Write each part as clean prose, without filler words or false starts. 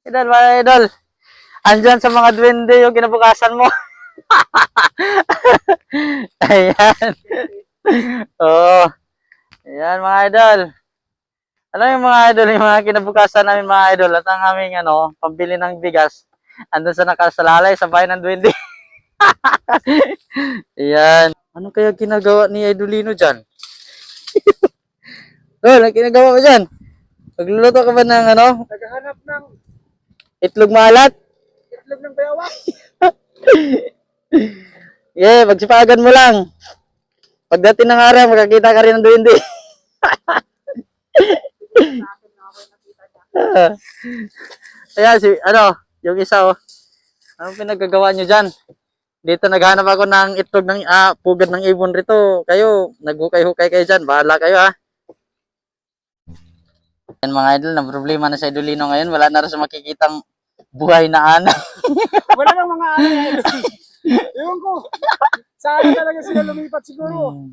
Idol, mga idol. Andyan sa mga duwende yung kinabukasan mo. Ayan. Oo. Ayan, mga idol. Alam yung mga idol, yung mga kinabukasan namin mga idol at ang aming pambili ng bigas. Andun sa nakasalalay sa bahay ng duwende. Ayan. Ano kaya ginagawa ni Idolino dyan? Dol, ang ginagawa mo dyan? Magluluto ka ba ng Naghahanap ng itlog maalat? itlog ng bayawak. Yeah, magsipagan mo lang. Pagdating ng araw, makakita ka rin ng duwende. Ayan, yung isa Ano pinagagawa nyo dyan? Dito naghanap ako ng itlog ng pugad ng ibon rito. Kayo, naghukay-hukay kayo dyan. Bahala kayo Yan mga idol, na problema na sa Idolino ngayon. Wala na rin sa makikitang buhay na ana. Wala nang mga ano yan. Ewan ko. Saan talaga sila lumipat siguro.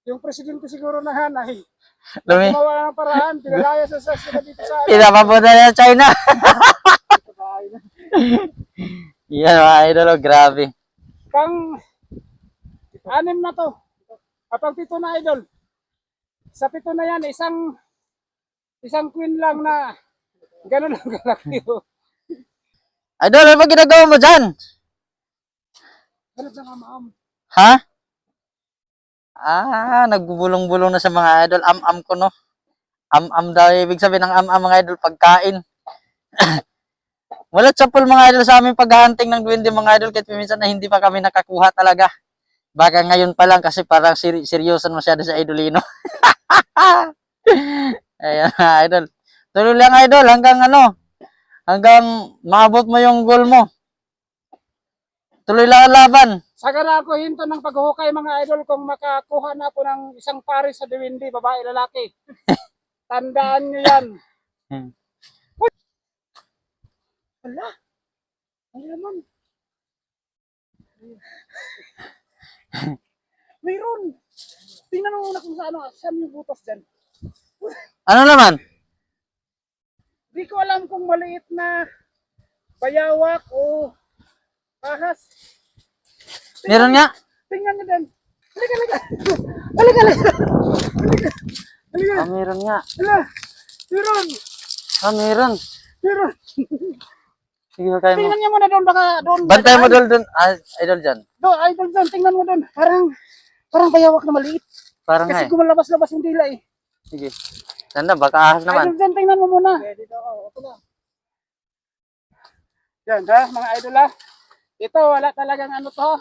Yung presidente siguro ng Hanay. Gumawa ng paraan. Pinalaya sa sila dito sa Pinapapunta na sa China. Yan mga idol, grabe. Anim na to. Kapag 7 na idol. Sa 7 na yan, isang queen lang na gano'n lang kalaki. Idol, ano ba ginagawa mo dyan? Ganun lang ma'am. Ha? Nagbubulong-bulong na sa mga idol. Am-am ko, no? Am-am daw. Ibig sabihin ng am-am mga idol, pagkain. Wala tsapol mga idol sa aming paghahunting ng duwende mga idol. Kahit minsan na hindi pa kami nakakuha talaga. Baka ngayon pa lang kasi parang seryosan masyado sa Idolino. Ayan mga idol. Tuloy lang idol hanggang maabot mo yung goal mo. Tuloy lang ang laban. Sagana ako hinto ng paghuhukay mga idol kung makakuha na ako ng isang pares sa duwende, babae lalaki. Tandaan nyo yan. Wala. Ano naman? Mayroon. Tingnan mo muna kung saan yung butas dyan. Ano naman? Di ko alam kung maliit na bayawak o ahas. Meron nga. Tingnan nyo dyan. Halika. Halika. Meron nga. Hala. Meron. Meron. Meron. Sige, kayo mo. Tingnan niyo muna doon, baka doon. Bantay mo doon. Idol dyan. Doon, idol doon. Tingnan mo doon. Parang bayawak na maliit. Parang Kasi gumalabas-labas yung dila eh. Sige. Tanda, baka ahas naman. Idol dyan, tingnan mo muna. Dito ako. Ito na. Yan ha, mga idol ha. Ito, wala talagang ano to.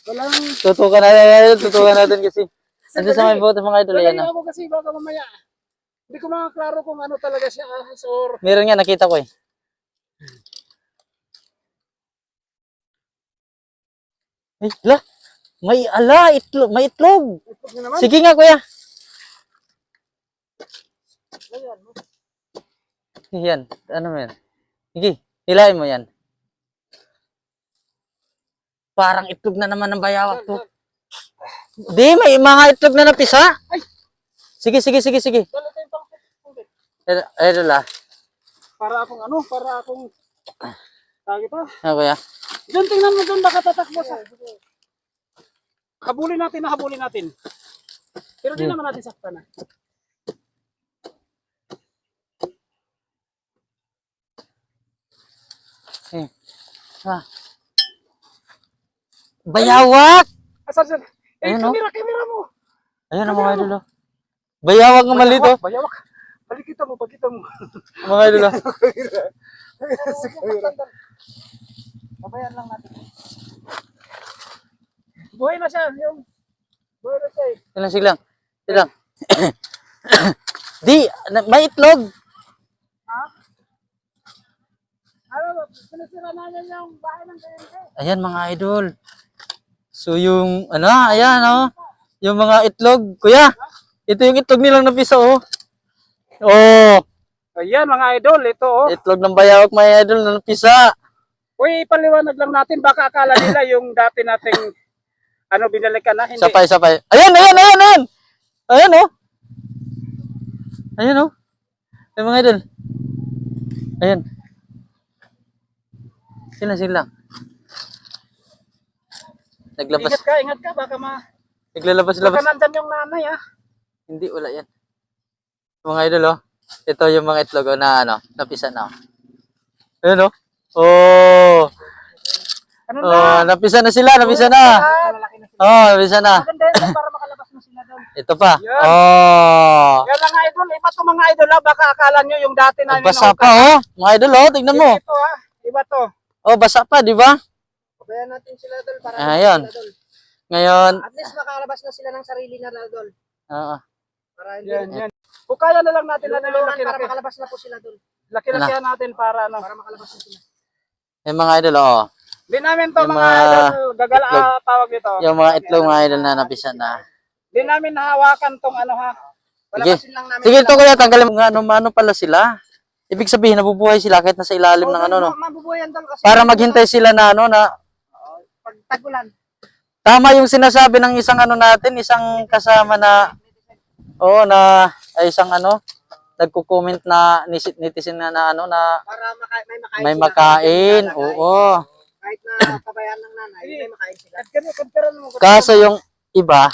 Walang... Tutukan natin kasi. Nandiyan sa may boto mga idol. Yan ako kasi baka mamaya. Hindi ko makaklaro kung ano talaga siya ahas or... Meron nga, nakita ko eh. Ay, itlog. May itlog. Sige nga, kuya. Yan, ano mo yan? Sige, hilahin mo yan. Parang itlog na naman ng bayawak to. Di, may mga itlog na napisa. Sige. Idol Para akong tawag ito. Ano kuya? Doon, tingnan mo doon, baka tatakbo sa... Habulin natin. Pero di naman natin saktan na. Bayawak! Asan? Ayun, Kamera mo. Ayun mga idol. Bayawak nga mali to. Bayawak. Pakita mo. Mga idol. Babayan lang natin. Buhay na siya. Buhay na siya eh. Sige lang. Di, may itlog. Ha? Sinisira namin yung bahay ng duwende. Ayan mga idol. So yung, ayan yung mga itlog. Kuya, ito yung itlog nilang napisa Ayan mga idol, ito Itlog ng bayawak mga idol na napisa. Uy, ipaliwanag lang natin, baka akala nila yung dati nating binalikan na, hindi. Sapay. Ayan. Ayan Ayun oh. Ay mga idol. Ayun. Sila. Naglabas. Ingat ka, baka Naglalabas-labas. nandyan yung nanay ah. Hindi, wala yan. Mga idol oh. Ito yung mga itlog oh, na ano, napisa na. Ayun oh. Oh. Ano Oh, na? napisa na sila, napisa na. Malalaki na sila. Oh, napisa na. Maganda yun para makalabas na sila doon. Ito pa. Yan. Oh. Yan mga idol, iba to mga idol ha. Baka akala nyo yung dati na Basa pa oh. Mga idol oh, tignan mo. Ito ha, iba to. Oh, basa pa, di ba? Pabayaan natin sila doon para Ayun. sila doon. Ngayon, At least makalabas na sila ng sarili na doon. oo. Para hindi. Yan. O kaya na lang natin ano yung laki-laki. Para makalabas na po sila doon. Laki-laki natin para ano. Para makalabas na sila. Yung mga idol oh. Di namin to Yung mga mga idol, gagala tawag ito. Yung mga itlog mga idol na napisa na. Di namin nahawakan tong ano ha. Sige. Palabasin lang namin. Sige, ito kuya, tanggalin mo nga ano pala sila. Ibig sabihin, nabubuhay sila kahit nasa ilalim ng ano, no? Mabubuhayan doon kasi. Para maghintay sila na ano, na Pag tagulan. tama yung sinasabi ng isang ano natin, isang kasama na, oo, na, ay isang ano, nagko-comment na netizen na ano, na Para may sila. makain, oo. Kahit na pabayaan ng nanay, may makain sila. Kaso yung iba,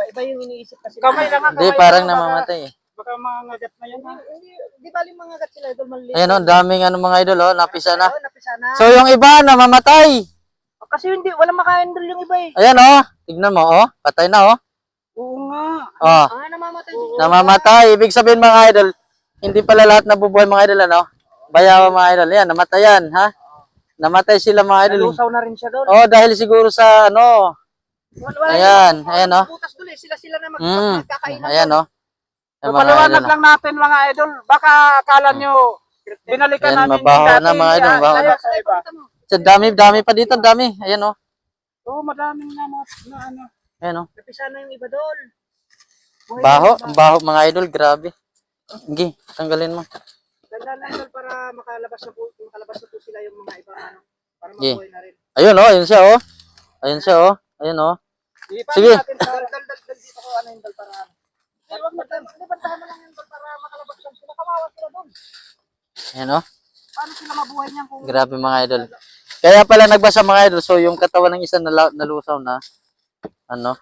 Iba yung iniisip kasi. Kamay lang hindi, parang namamatay eh. Baka mangagat na yan. Hindi bali mangagat sila idol maliit. Ayan o, daming ano mga idol, oh, napisa na. Napisa na. So yung iba, namamatay. Kasi hindi, walang makain doon yung iba eh. Ayan oh, tignan mo, oh, patay na oh. Oo nga. Oh, Namamatay din. namamatay. Ibig sabihin mga idol, hindi pala lahat nabubuhay mga idol, ano? Bayawa mga idol, yan, namatayan, ha? Namatay sila mga idol. Nalusaw na rin siya doon. Oh, dahil siguro sa ano. Ayan, ayan oh. Butas doon eh, sila na magkakainan. Ayan oh. So, paliwanag lang natin mga idol, baka akala nyo, binalikan Ayan, namin mabaho na mga idol, mabaho na. So, dami pa dito, dami. Ayan oh. Oo, madaming na ano. Ayan oh. Napisa na yung iba doon. Baho, ang baho mga idol, grabe. Sige, tanggalin mo. Ganda na idol para makalabas na po sila yung mga ibang ano. Para Sige. mabuhay na rin. Ayun oh, ayun siya oh. Ayun siya oh. Ayun oh. Sige. Dal dito ko ano yung dal para ano. Wag mo bantahan mo lang yung dal para makalabas lang sila. Kawawa sila doon. Ayun oh. Paano sila mabuhay niyan kung Grabe mga idol. Kaya pala nagbasa mga idol, so yung katawan ng isa nalusaw na, ano,